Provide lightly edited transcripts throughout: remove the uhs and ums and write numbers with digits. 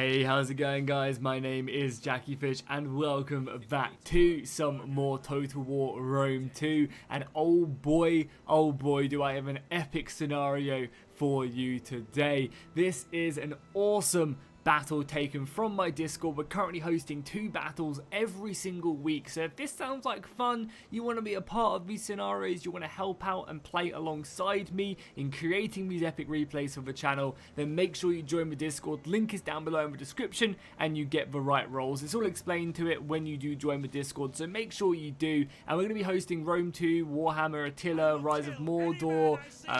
Hey, how's it going, guys? My name is Jackie Fish and welcome back to some more Total War Rome 2. And oh boy, do I have an epic scenario for you today. This is an awesome battle taken from my Discord. We're currently hosting 2 battles every single week, so if this sounds like fun, you want to be a part of these scenarios, you want to help out and play alongside me in creating these epic replays for the channel, then make sure you join the Discord. Link is down below in the description and you get the right roles. It's all explained to it when you do join the Discord, so make sure you do. And we're going to be hosting Rome 2, Warhammer, Attila, Rise of Mordor,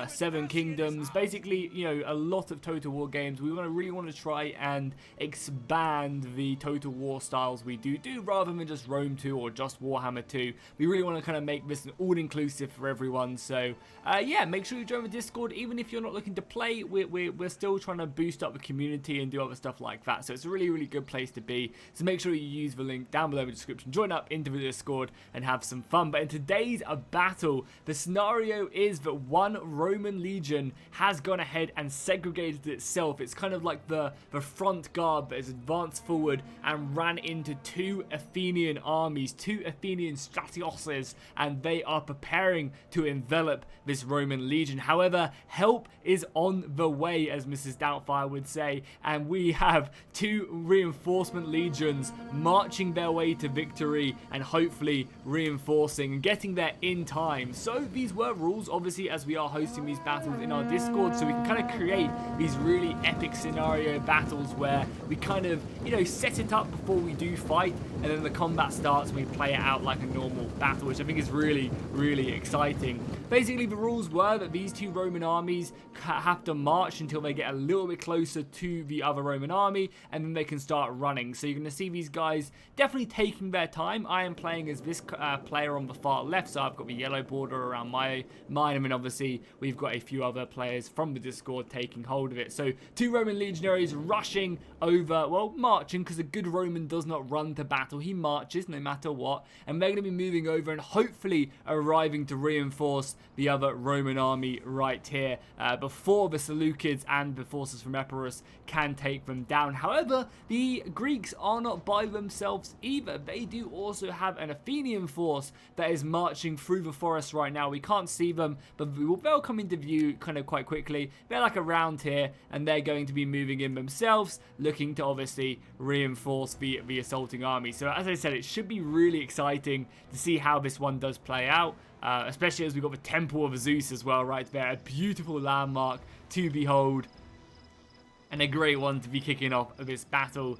7 Kingdoms, basically, you know, a lot of Total War games. We really want to try and expand the Total War styles we do rather than just Rome 2 or just Warhammer 2. We really want to kind of make this all-inclusive for everyone. So yeah, make sure you join the Discord. Even if you're not looking to play, we're still trying to boost up the community and do other stuff like that. So it's a really good place to be. So make sure you use the link down below in the description. Join up into the Discord and have some fun. But in today's battle, the scenario is that one Roman legion has gone ahead and segregated itself. It's kind of like the front guard that has advanced forward and ran into 2 Athenian armies, 2 Athenian stratioses, and they are preparing to envelop this Roman legion. However, help is on the way, as Mrs. Doubtfire would say, and we have 2 reinforcement legions marching their way to victory and hopefully reinforcing and getting there in time. So these were rules, obviously, as we are hosting these battles in our Discord, so we can kind of create these really epic scenario battles where we kind of, you know, set it up before we do fight, and then the combat starts and we play it out like a normal battle, which I think is really exciting. Basically, the rules were that these 2 Roman armies have to march until they get a little bit closer to the other Roman army, and then they can start running. So you're going to see these guys definitely taking their time. I am playing as this player on the far left, so I've got the yellow border around mine, and then obviously we've got a few other players from the Discord taking hold of it. So 2 Roman legionaries rushing over, well, marching, because a good Roman does not run to battle, he marches no matter what, and they're going to be moving over and hopefully arriving to reinforce the other Roman army right here before the Seleucids and the forces from Epirus can take them down. However, the Greeks are not by themselves either. They do also have an Athenian force that is marching through the forest right now. We can't see them, but they'll come into view kind of quite quickly. They're like around here, and they're going to be moving in themselves, looking to obviously reinforce the assaulting army. So as I said, it should be really exciting to see how this one does play out, especially as we've got the Temple of Zeus as well right there, a beautiful landmark to behold and a great one to be kicking off this battle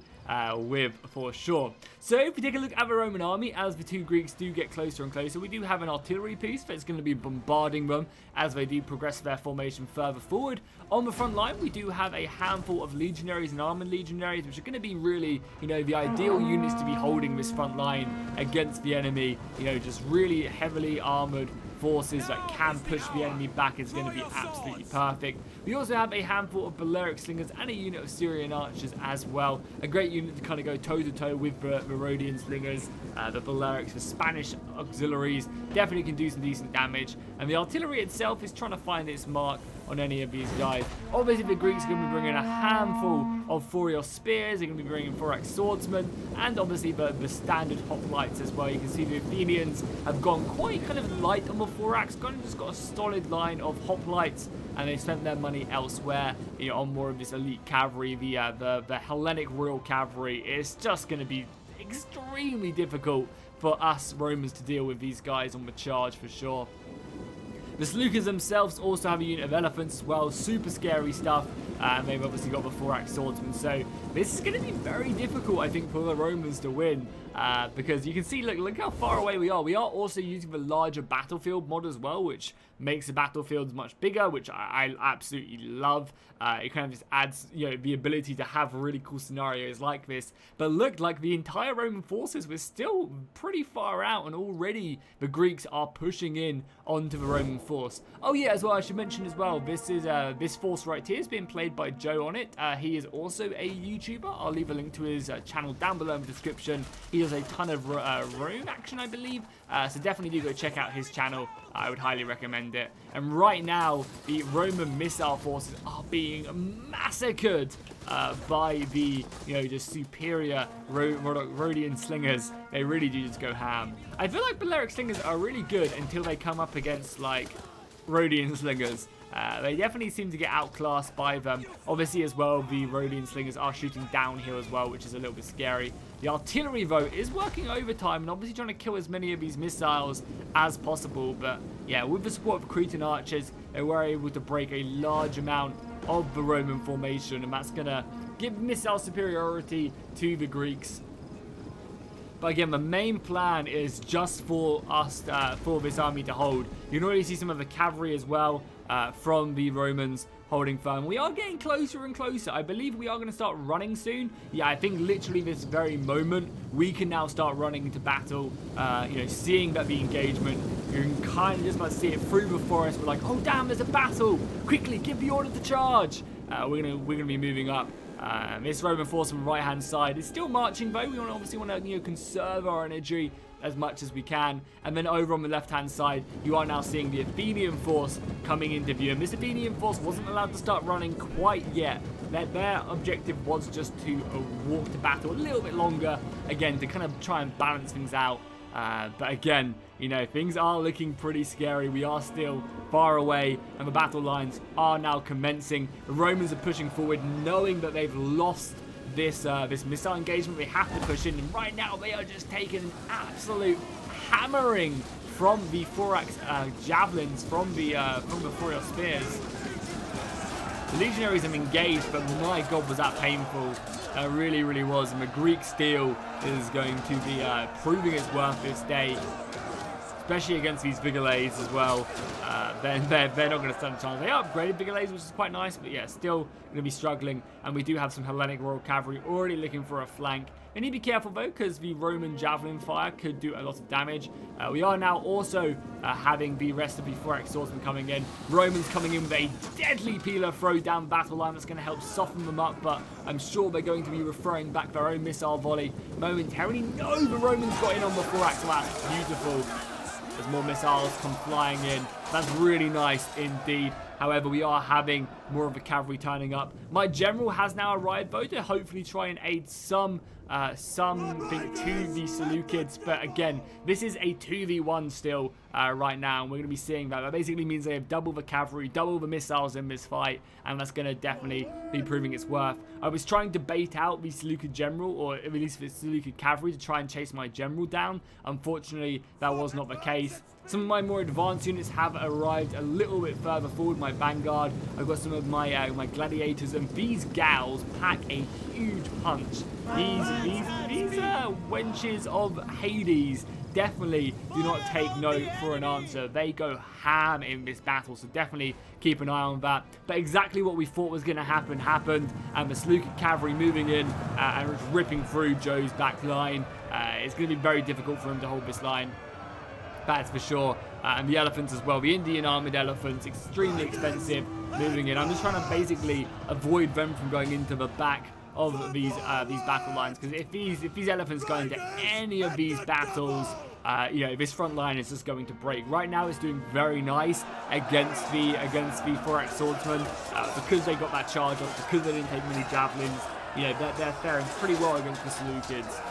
with, for sure. So if we take a look at the Roman army, as the 2 Greeks do get closer and closer, we do have an artillery piece that's going to be bombarding them as they do progress their formation further forward. On the front line, we do have a handful of legionaries and armored legionaries, which are going to be really, you know, the ideal units to be holding this front line against the enemy. You know, just really heavily armored forces that can push the enemy back is going to be absolutely perfect. We also have a handful of Balearic slingers and a unit of Syrian archers as well. A great unit to kind of go toe-to-toe with the Rhodian slingers. The Balearics, the Spanish auxiliaries, definitely can do some decent damage. And the artillery itself is trying to find its mark on any of these guys. Obviously, the Greeks are going to be bringing a handful of Phorios spears. They're going to be bringing Thorax swordsmen, and obviously the standard hoplites as well. You can see the Athenians have gone quite kind of light on the Thorax, kind of just got a solid line of hoplites, and they spent their money elsewhere, you know, on more of this elite cavalry. The Hellenic Royal Cavalry is just going to be extremely difficult for us Romans to deal with these guys on the charge for sure. The Seleucids themselves also have a unit of elephants as well, super scary stuff, and they've obviously got the Thorax swordsmen, so this is going to be very difficult, I think, for the Romans to win, because you can see, look how far away we are. We are also using the larger battlefield mod as well, which makes the battlefields much bigger, which I absolutely love. It kind of just adds, you know, the ability to have really cool scenarios like this. But look, like the entire Roman forces were still pretty far out, and already the Greeks are pushing in onto the Roman force. Oh yeah, as well, I should mention as well, this is this force right here is being played by Joe on it. He is also a YouTuber. I'll leave a link to his channel down below in the description. He does a ton of Rome action, I believe. So definitely do go check out his channel. I would highly recommend it. And right now, the Roman missile forces are being massacred by the, just superior Rhodian slingers. They really do just go ham. I feel like Balearic slingers are really good until they come up against, like, Rhodian slingers. They definitely seem to get outclassed by them. Obviously, as well, the Rhodian slingers are shooting downhill as well, which is a little bit scary. The artillery, though, is working overtime and obviously trying to kill as many of these missiles as possible. But, yeah, with the support of Cretan archers, they were able to break a large amount of the Roman formation, and that's going to give missile superiority to the Greeks. But again, the main plan is just for us, for this army to hold. You can already see some of the cavalry as well from the Romans holding firm. We are getting closer and closer. I believe we are going to start running soon. Yeah, I think literally this very moment, we can now start running into battle. Seeing that the engagement, you can kind of just about see it through the forest. We're like, oh damn, there's a battle! Quickly, give the order to charge! We're gonna be moving up. This Roman force on the right hand side is still marching though. We obviously want to conserve our energy as much as we can. And then over on the left hand side, you are now seeing the Athenian force coming into view. And this Athenian force wasn't allowed to start running quite yet. Their objective was just to walk to battle a little bit longer, again, to kind of try and balance things out. But again, things are looking pretty scary. We are still far away, and the battle lines are now commencing. The Romans are pushing forward, knowing that they've lost this missile engagement. They have to push in, and right now they are just taking an absolute hammering from the thorax javelins, from the Furious spears. The legionaries have engaged, but my god, was that painful. It really, really was. And the Greek steel is going to be proving its worth this day, especially against these Vigilades as well. They're not going to stand a chance. They upgraded Vigilades, which is quite nice, but yeah, still going to be struggling. And we do have some Hellenic Royal Cavalry already looking for a flank. They need to be careful though, because the Roman javelin fire could do a lot of damage. We are now also having the rest of the Thorax swordsmen coming in. Romans coming in with a deadly peeler throw down battle line that's going to help soften them up, but I'm sure they're going to be throwing back their own missile volley momentarily. No, the Romans got in on the Thorax. That's beautiful. As more missiles come flying in. That's really nice indeed. However, we are having more of the cavalry turning up. My general has now arrived though to hopefully try and aid something to the Seleucids. But again, this is a 2v1 still right now, and we're going to be seeing that. That basically means they have double the cavalry, double the missiles in this fight, and that's going to definitely be proving its worth. I was trying to bait out the Seleucid general, or at least the Seleucid cavalry, to try and chase my general down. Unfortunately, that was not the case. Some of my more advanced units have arrived a little bit further forward. My vanguard, I've got some of my my gladiators, and these gals pack a huge punch. These wenches of Hades definitely do not take no for an answer. They go ham in this battle, so definitely keep an eye on that. But exactly what we thought was going to happen happened, and the Seleucid cavalry moving in and ripping through Joe's back line. It's going to be very difficult for him to hold this line. That's for sure. And the elephants as well. The Indian armored elephants, extremely expensive moving in. I'm just trying to basically avoid them from going into the back of these battle lines, because if these elephants go into any of these battles, this front line is just going to break. Right now, it's doing very nice against the Thorax swordsmen because they got that charge off, because they didn't take many javelins. They're faring pretty well against the Seleucids.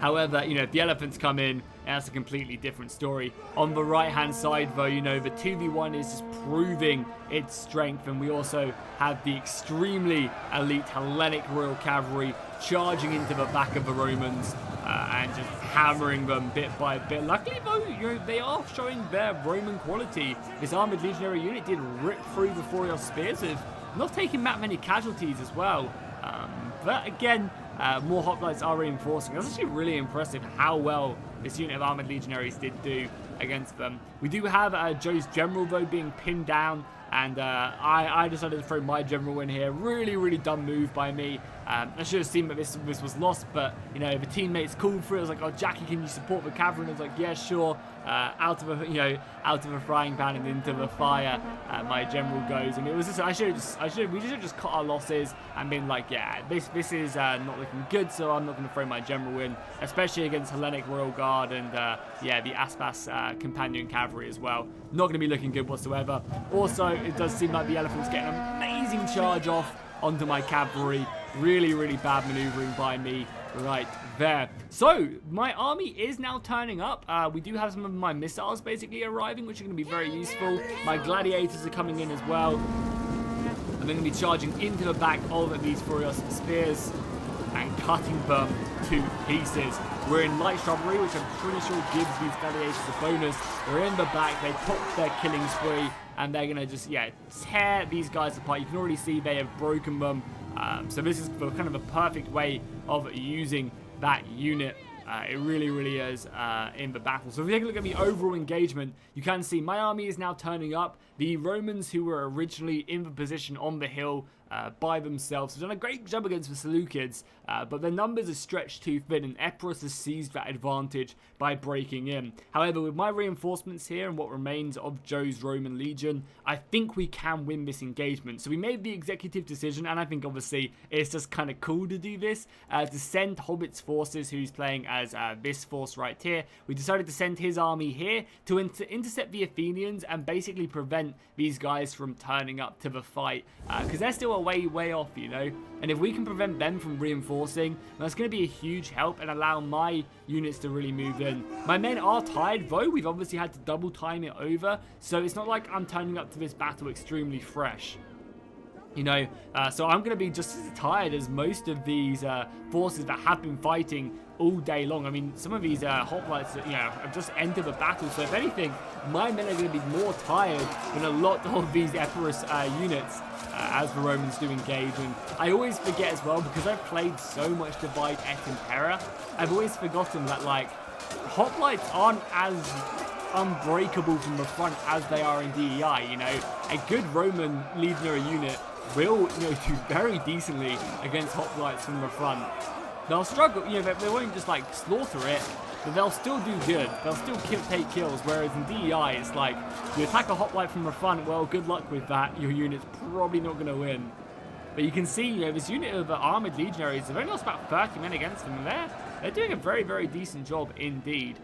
However, if the elephants come in, that's a completely different story. On the right-hand side, though, the 2v1 is just proving its strength, and we also have the extremely elite Hellenic Royal Cavalry charging into the back of the Romans and just hammering them bit by bit. Luckily, though, they are showing their Roman quality. This armored legionary unit did rip through the Furious spears, with not taking that many casualties as well. But again, more hoplites are reinforcing. That's actually really impressive how well this unit of armored legionaries did do against them. We do have Joe's general, though, being pinned down and I decided to throw my general in here. Really, really dumb move by me. I should have seen that this was lost, but you know, the teammates called for it. I was like, "Oh, Jackie, can you support the cavalry?" And I was like, "Yeah, sure." Out of a frying pan and into the fire, my general goes, and it was just we should have just cut our losses and been like, "Yeah, this is not looking good, so I'm not going to throw my general in, especially against Hellenic Royal Guard and yeah, the Aspas companion cavalry as well. Not going to be looking good whatsoever." Also, it does seem like the elephants get an amazing charge off onto my cavalry. Really, really bad maneuvering by me right there. So, my army is now turning up. We do have some of my missiles basically arriving, which are going to be very useful. My gladiators are coming in as well. And they're going to be charging into the back of these Furious Spears and cutting them to pieces. We're in light shrubbery, which I'm pretty sure gives these gladiators a bonus. They're in the back, they pop their killing spree, and they're going to just, yeah, tear these guys apart. You can already see they have broken them. So this is kind of a perfect way of using that unit. It really, really is in the battle. So if we take a look at the overall engagement, you can see my army is now turning up. The Romans who were originally in the position on the hill by themselves have done a great job against the Seleucids, but their numbers are stretched too thin, and Epirus has seized that advantage by breaking in. However, with my reinforcements here and what remains of Joe's Roman legion, I think we can win this engagement. So we made the executive decision, and I think obviously it's just kind of cool to do this, to send Hobbit's forces, who's playing as this force right here. We decided to send his army here to intercept the Athenians and basically prevent these guys from turning up to the fight, because they're still way off, you know, and if we can prevent them from reinforcing, that's going to be a huge help and allow my units to really move in. My men are tired though. We've obviously had to double time it over, so it's not like I'm turning up to this battle extremely fresh, you know, so I'm going to be just as tired as most of these forces that have been fighting all day long. I mean, some of these hoplites, you know, have just entered the battle, so if anything, my men are going to be more tired than a lot of these Epirus units as the Romans do engage. And I always forget as well, because I've played so much Divide et Impera, I've always forgotten that, like, hoplites aren't as unbreakable from the front as they are in DEI, you know. A good Roman legionary unit will, you know, do very decently against hoplites from the front. They'll struggle, you know, they won't just like slaughter it, but they'll still do good. They'll still take kills, whereas in DEI, it's like, you attack a hoplite from the front, well, good luck with that. Your unit's probably not going to win. But you can see, you know, this unit of armoured legionaries, they've only lost about 30 men against them, and they're doing a very decent job indeed.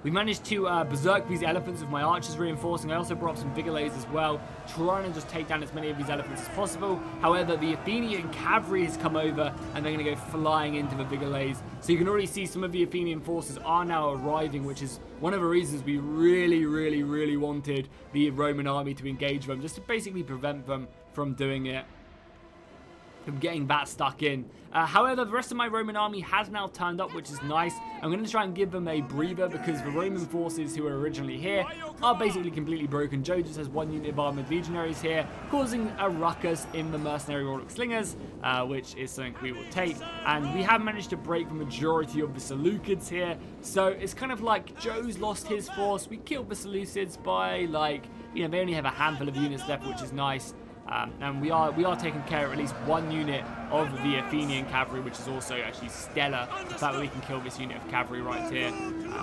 We managed to berserk these elephants with my archers reinforcing. I also brought up some Vigalays as well, trying to just take down as many of these elephants as possible. However, the Athenian cavalry has come over, and they're going to go flying into the Vigalays. So you can already see some of the Athenian forces are now arriving, which is one of the reasons we really wanted the Roman army to engage them, just to basically prevent them from doing it, from getting that stuck in. However, the rest of my Roman army has now turned up, which is nice. I'm going to try and give them a breather, because the Roman forces who were originally here are basically completely broken. Joe just has one unit of armored legionaries here, causing a ruckus in the mercenary Warlock Slingers, which is something we will take. And we have managed to break the majority of the Seleucids here, so it's kind of like Joe's lost his force. We killed the Seleucids by, like, you know, they only have a handful of units left, which is nice. And we are taking care of at least one unit of the Athenian cavalry, which is also actually stellar. The fact that we can kill this unit of cavalry right here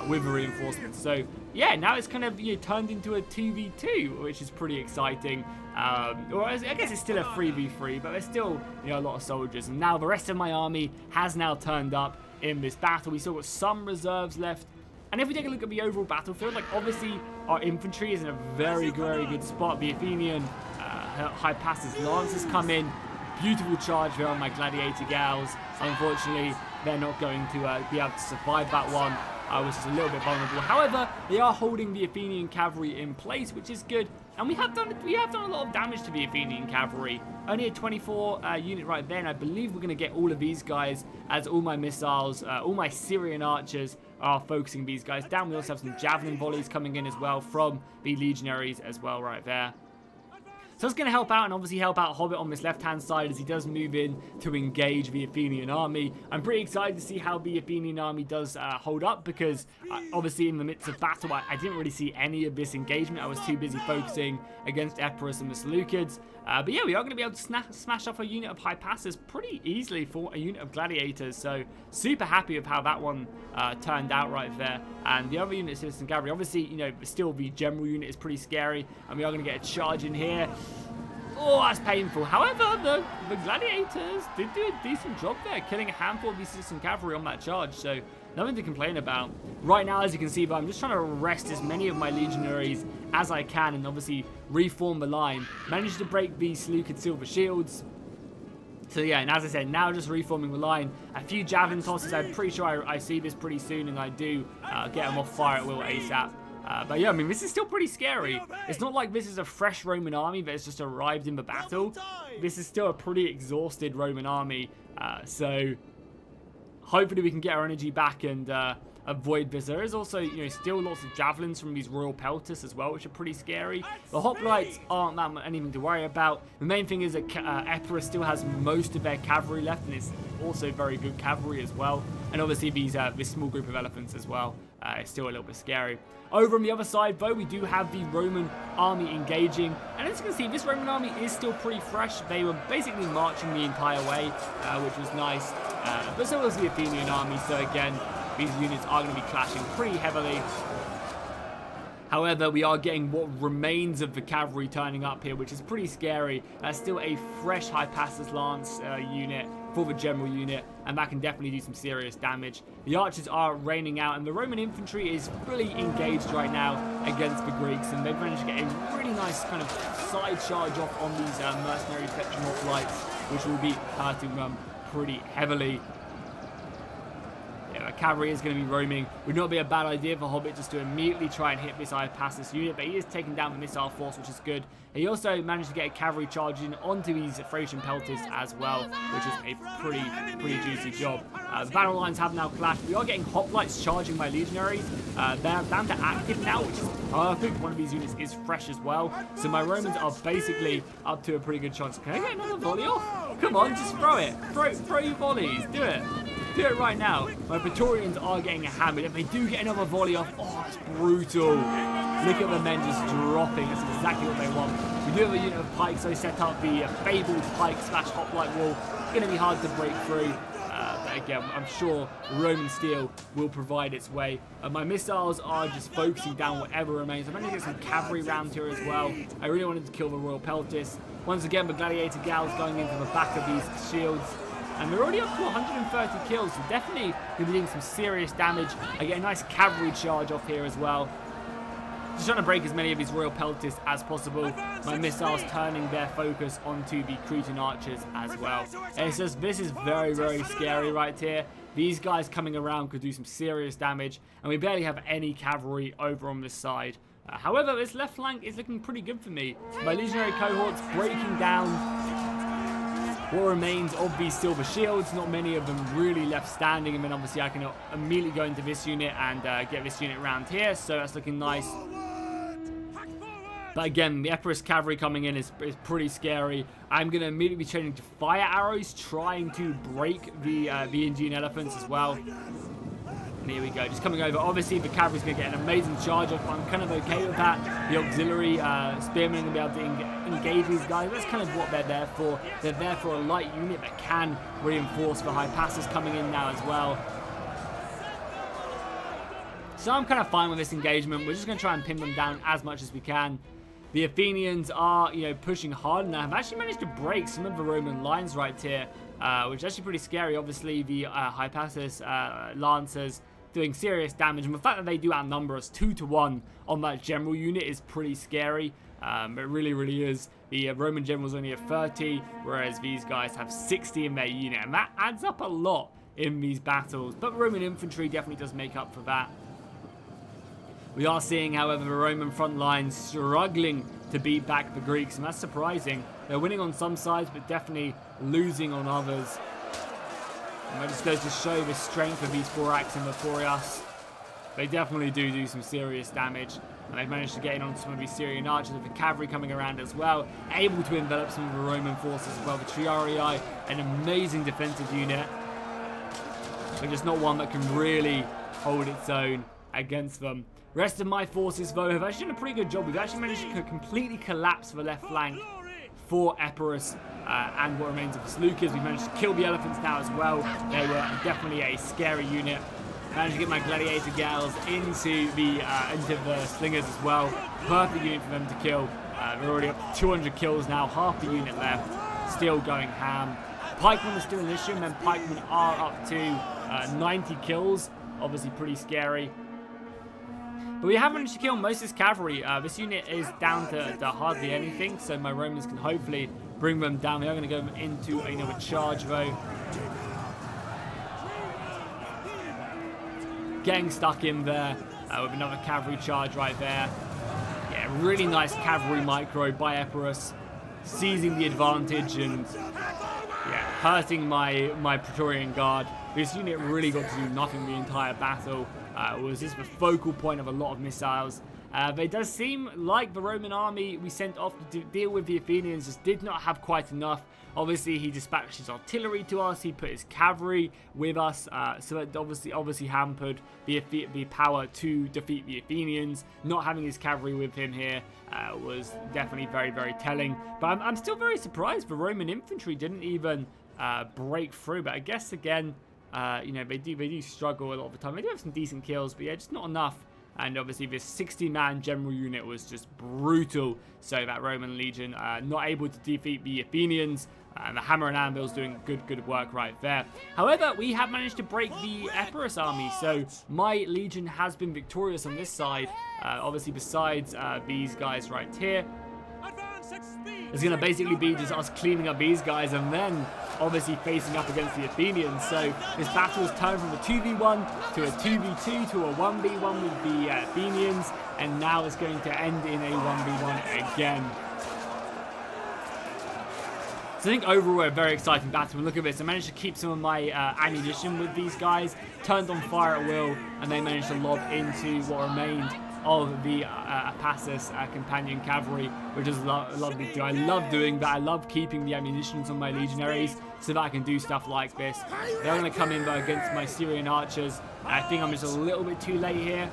with the reinforcements. So yeah, now it's kind of, you know, turned into a 2v2, which is pretty exciting. Or I guess it's still a 3v3, but there's still, you know, a lot of soldiers. And now the rest of my army has now turned up in this battle. We still got some reserves left. And if we take a look at the overall battlefield, like, obviously our infantry is in a very good spot. The Athenian Hypassus Lancers come in. Beautiful charge there on my gladiator gals. Unfortunately, they're not going to be able to survive that one, which is a little bit vulnerable. However, they are holding the Athenian cavalry in place, which is good. And we have done a lot of damage to the Athenian cavalry. Only a 24 unit right there, and I believe we're going to get all of these guys, as all my missiles, all my Syrian archers are focusing these guys down. We also have some javelin volleys coming in as well from the legionaries as well right there. So it's going to help out, and obviously help out Hobbit on this left-hand side as he does move in to engage the Athenian army. I'm pretty excited to see how the Athenian army does hold up, because obviously in the midst of battle, I didn't really see any of this engagement. I was too busy focusing against Epirus and the Seleucids. But yeah, we are going to be able to smash off a unit of Hypassus pretty easily for a unit of gladiators. So super happy with how that one turned out right there. And the other unit, Citizen Cavalry, obviously, you know, still the general unit is pretty scary. And we are going to get a charge in here. Oh, that's painful. However, the gladiators did do a decent job there, killing a handful of these Citizen Cavalry on that charge. So nothing to complain about. Right now, as you can see, but I'm just trying to arrest as many of my legionaries as I can and obviously reform the line. Managed to break the Seleucid silver shields. So yeah, and as I said, now just reforming the line. A few javelin tosses. I'm pretty sure I see this pretty soon, and I do get them off fire at will ASAP. But yeah, I mean, this is still pretty scary. It's not like this is a fresh Roman army that has just arrived in the battle. This is still a pretty exhausted Roman army. So hopefully we can get our energy back and avoid this. There is also, you know, still lots of javelins from these royal pelters as well, which are pretty scary. The hoplites aren't that anything to worry about. The main thing is that Epirus still has most of their cavalry left, and it's also very good cavalry as well. And obviously these this small group of elephants as well is still a little bit scary. Over on the other side, though, we do have the Roman army engaging. And as you can see, this Roman army is still pretty fresh. They were basically marching the entire way, which was nice. But so was the Athenian army. So again, these units are going to be clashing pretty heavily. However, we are getting what remains of the cavalry turning up here, which is pretty scary. Still a fresh Hypassus lance unit for the general unit, and that can definitely do some serious damage. The archers are raining out, and the Roman infantry is fully engaged right now against the Greeks, and they've managed to get a really nice kind of side charge off on these mercenary Petronor lights, which will be hurting them pretty heavily. Yeah, the cavalry is going to be roaming. Would not be a bad idea for Hobbit just to immediately try and hit this Hypassus unit, but he is taking down the missile force, which is good. He also managed to get a cavalry charge in onto these Thracian pelters as well, which is a pretty juicy job. The battle lines have now clashed. We are getting hoplites charging my legionaries. They're down to active now, which is perfect. One of these units is fresh as well. So my Romans are basically up to a pretty good chance. Can I get another volley off? Come on, just throw it. Throw your volleys. Do it. Do it right now. My Praetorians are getting hammered. If they do get another volley off, oh, that's brutal. Look at the men just dropping. That's exactly what they want. We do have a unit of pikes, so set up the fabled pike / hoplite wall. It's going to be hard to break through. But again, I'm sure Roman steel will provide its way. My missiles are just focusing down whatever remains. I'm going to get some cavalry round here as well. I really wanted to kill the royal peltis. Once again, the gladiator gals going into the back of these shields. And they're already up to 130 kills, so definitely going to be doing some serious damage. I get a nice cavalry charge off here as well. Just trying to break as many of these royal peltis as possible. My missiles turning their focus onto the Cretan archers as well. It's just, this is very scary right here. These guys coming around could do some serious damage, and we barely have any cavalry over on this side. However, this left flank is looking pretty good for me. My legionary cohorts breaking down what remains of these silver shields. Not many of them really left standing, and then obviously I can immediately go into this unit and get this unit around here, so that's looking nice. But again, the Epirus cavalry coming in is pretty scary. I'm going to immediately be changing to fire arrows, trying to break the Indian elephants as well. And here we go, just coming over. Obviously, the cavalry's going to get an amazing charge off, but I'm kind of okay with that. The auxiliary spearmen are going to be able to engage these guys. That's kind of what they're there for. They're there for a light unit that can reinforce the Hypassus coming in now as well. So I'm kind of fine with this engagement. We're just going to try and pin them down as much as we can. The Athenians are, you know, pushing hard, and have actually managed to break some of the Roman lines right here, which is actually pretty scary. Obviously, the Hypassus lancers doing serious damage, and the fact that they do outnumber us 2-to-1 on that general unit is pretty scary. It really is. The Roman general's only at 30, whereas these guys have 60 in their unit, and that adds up a lot in these battles. But Roman infantry definitely does make up for that. We are seeing, however, the Roman front line struggling to beat back the Greeks, and that's surprising. They're winning on some sides, but definitely losing on others. And that just goes to show the strength of these Thorax and the Thorias. They definitely do some serious damage. And they've managed to get in on some of these Syrian archers with the cavalry coming around as well. Able to envelop some of the Roman forces as well. The Triarii, an amazing defensive unit. But just not one that can really hold its own against them. Rest of my forces, though, have actually done a pretty good job. We've actually managed to completely collapse the left flank for Epirus and what remains of the Seleucids. We've managed to kill the elephants now as well. They were definitely a scary unit. Managed to get my gladiator gals into the slingers as well. Perfect unit for them to kill. We're already up to 200 kills now. Half the unit left. Still going ham. Pikemen are still an issue, and then pikemen are up to 90 kills. Obviously pretty scary. But we have managed to kill most of this cavalry. This unit is down to hardly anything, so my Romans can hopefully bring them down. We are going to go into another charge, though. Getting stuck in there with another cavalry charge right there. Yeah, really nice cavalry micro by Epirus. Seizing the advantage and hurting my Praetorian Guard. This unit really got to do nothing the entire battle. Was just the focal point of a lot of missiles. But it does seem like the Roman army we sent off to deal with the Athenians just did not have quite enough. Obviously, he dispatched his artillery to us. He put his cavalry with us. So that obviously hampered the power to defeat the Athenians. Not having his cavalry with him here was definitely very, very telling. But I'm still very surprised the Roman infantry didn't even break through. But I guess, again, they do struggle a lot of the time. They do have some decent kills, but yeah, just not enough. And obviously this 60-man general unit was just brutal. So that Roman legion not able to defeat the Athenians. And the hammer and anvil's doing good work right there. However, we have managed to break the Epirus army. So my legion has been victorious on this side. Obviously besides these guys right here. It's going to basically be just us cleaning up these guys and then obviously facing up against the Athenians. So this battle has turned from a 2v1 to a 2v2 to a 1v1 with the Athenians, and now it's going to end in a 1v1 again. So I think overall a very exciting battle. And look at this, I managed to keep some of my ammunition with these guys, turned on fire at will, and they managed to lob into what remained of the Apassus companion cavalry, which is lovely to do. I love doing that. I love keeping the ammunitions on my legionaries so that I can do stuff like this. They're going to come in though against my Syrian archers. I think I'm just a little bit too late here.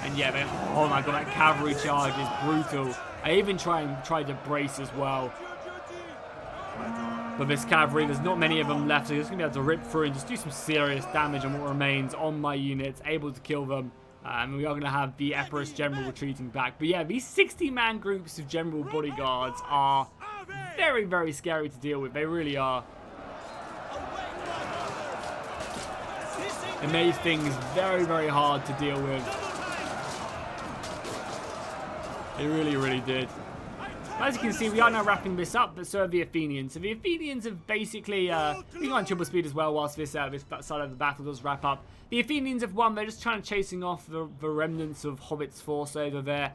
And yeah, oh my god, that cavalry charge is brutal. I even tried to brace as well. But this cavalry, there's not many of them left, so you're just going to be able to rip through and just do some serious damage on what remains on my units, able to kill them. We are going to have the Epirus general retreating back. But yeah, these 60-man groups of general bodyguards are very, very scary to deal with. They really are. It made things very, very hard to deal with. It really, really did. As you can see, we are now wrapping this up, but so have the Athenians. So the Athenians have basically been on triple speed as well whilst this side of the battle does wrap up. The Athenians have won. They're just trying to chasing off the remnants of Hobbit's force over there,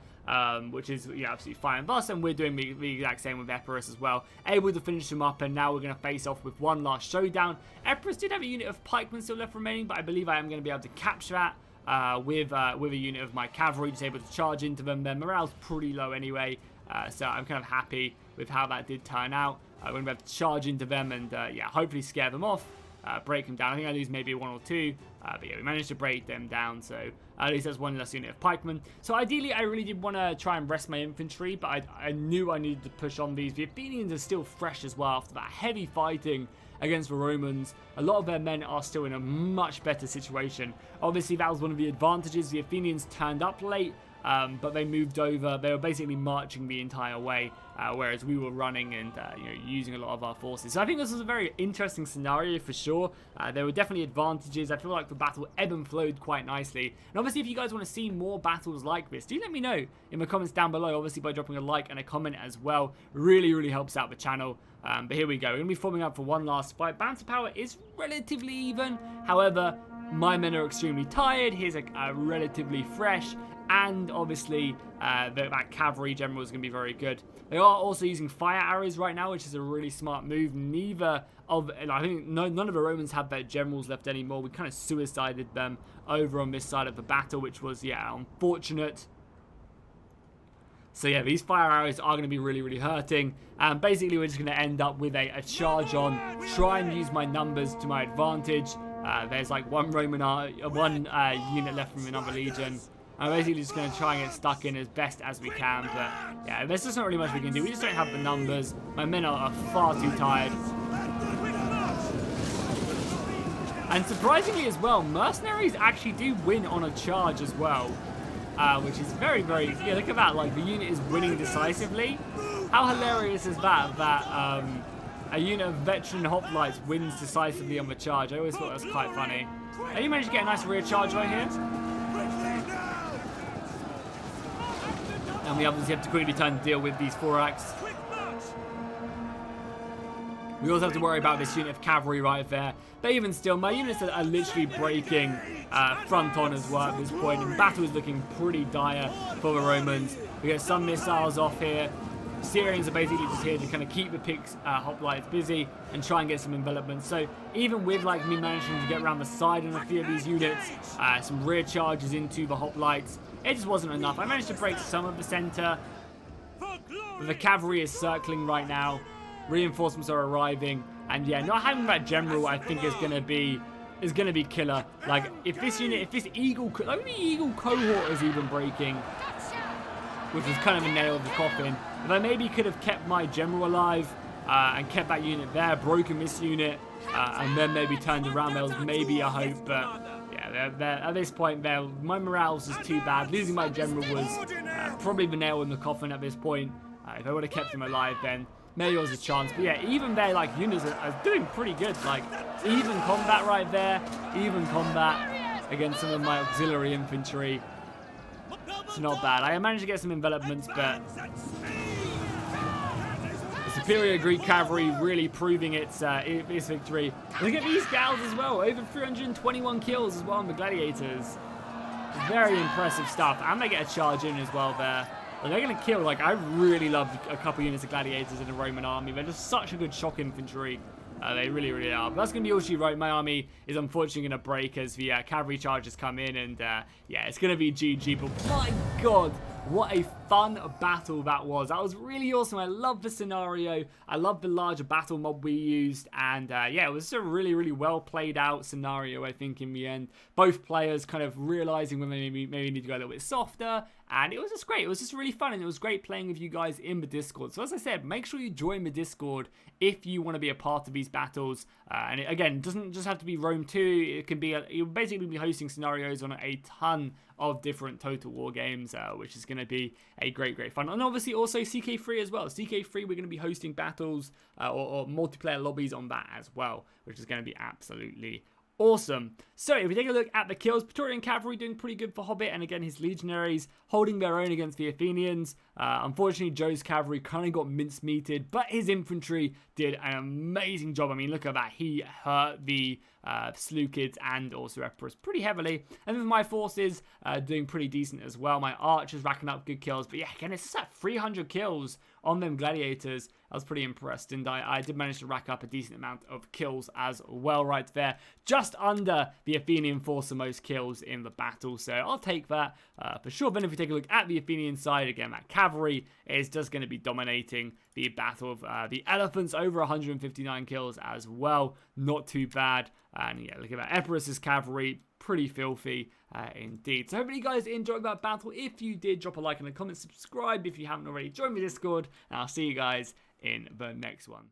which is absolutely fine with us, and we're doing the exact same with Epirus as well. Able to finish them up, and now we're going to face off with one last showdown. Epirus did have a unit of pikemen still left remaining, but I believe I am going to be able to capture that with a unit of my cavalry, just able to charge into them. Their morale's pretty low anyway. So I'm kind of happy with how that did turn out. We're going to be able to charge into them and hopefully scare them off, break them down. I think I lose maybe one or two, but yeah, we managed to break them down, so at least there's one less unit of pikemen. So ideally, I really did want to try and rest my infantry, but I knew I needed to push on these. The Athenians are still fresh as well after that heavy fighting against the Romans. A lot of their men are still in a much better situation. Obviously, that was one of the advantages. The Athenians turned up late, but they moved over. They were basically marching the entire way, whereas we were running and using a lot of our forces. So I think this was a very interesting scenario for sure. There were definitely advantages. I feel like the battle ebbed and flowed quite nicely. And obviously, if you guys want to see more battles like this, do let me know in the comments down below. Obviously, by dropping a like and a comment as well, really helps out the channel. But here we go. We're going to be forming up for one last fight. Bounty power is relatively even. However, my men are extremely tired. Here's a relatively fresh. And obviously, that cavalry general is going to be very good. They are also using fire arrows right now, which is a really smart move. I think none of the Romans have their generals left anymore. We kind of suicided them over on this side of the battle, which was, unfortunate. So yeah, these fire arrows are going to be really, really hurting. And basically, we're just going to end up with a charge on, try and use my numbers to my advantage. There's like one unit left from another legion. I'm basically just going to try and get stuck in as best as we can. But yeah, there's just not really much we can do. We just don't have the numbers. My men are far too tired. And surprisingly as well, mercenaries actually do win on a charge as well. Which is very, very... Yeah, look at that. Like, the unit is winning decisively. How hilarious is that? That a unit of veteran hoplites wins decisively on the charge. I always thought that was quite funny. And you managed to get a nice rear charge right here. And we obviously have to quickly turn to deal with these 4-acts. We also have to worry about this unit of cavalry right there. But even still, my units are literally breaking front on as well at this point. And battle is looking pretty dire for the Romans. We get some missiles off here. Syrians are basically just here to kind of keep the picks hoplites busy and try and get some envelopments. So even with like me managing to get around the side on a few of these units, some rear charges into the hoplites, it just wasn't enough. I managed to break some of the center, but the cavalry is circling right now. Reinforcements are arriving, and yeah, not having that general, I think, is gonna be killer. Like if this eagle cohort is even breaking, which was kind of a nail of the coffin. If I maybe could have kept my general alive and kept that unit there, broken this unit, and then maybe turned around, there was maybe a hope. But yeah, at this point, my morale was just too bad. Losing my general was probably the nail in the coffin at this point. If I would have kept him alive, then maybe there was a chance. But yeah, even there, like, units are doing pretty good. Like, even combat right there, even combat against some of my auxiliary infantry. It's not bad. I managed to get some envelopments, but the superior Greek cavalry really proving its victory. Look at these gals as well. Over 321 kills as well on the gladiators. Very impressive stuff. And they get a charge in as well there. And they're going to kill. Like, I really love a couple units of gladiators in the Roman army. They're just such a good shock infantry. They really, really are. But that's going to be all she wrote. My army is unfortunately going to break as the cavalry charges come in. And yeah, it's going to be GG. But my God, what a fun battle that was. That was really awesome. I love the scenario. I love the larger battle mob we used. And yeah, it was a really, really well played out scenario, I think, in the end. Both players kind of realizing when they maybe need to go a little bit softer. And it was just great. It was just really fun, and it was great playing with you guys in the Discord. So as I said, make sure you join the Discord if you want to be a part of these battles. And again, it doesn't just have to be Rome 2. It can be you'll basically be hosting scenarios on a ton of different Total War games, which is going to be a great, great fun. And obviously also CK3 as well. CK3, we're going to be hosting battles or multiplayer lobbies on that as well, which is going to be absolutely awesome. So if we take a look at the kills, Praetorian Cavalry doing pretty good for Hobbit, and again his legionaries holding their own against the Athenians. Unfortunately, Joe's cavalry kind of got mincemeated, but his infantry did an amazing job. I mean, look at that. He hurt the Seleucids and also Epirus pretty heavily. And then my forces doing pretty decent as well. My archers racking up good kills. But yeah, again, it's just at 300 kills on them gladiators. I was pretty impressed, and I did manage to rack up a decent amount of kills as well right there. Just under the Athenian force the most kills in the battle, so I'll take that for sure. Then if we take a look at the Athenian side, again, that cavalry is just going to be dominating the battle of the elephants, over 159 kills as well. Not too bad. And yeah, look at that. Epirus's cavalry, pretty filthy indeed. So hopefully you guys enjoyed that battle. If you did, drop a like and a comment, subscribe if you haven't already, join the Discord, and I'll see you guys in the next one.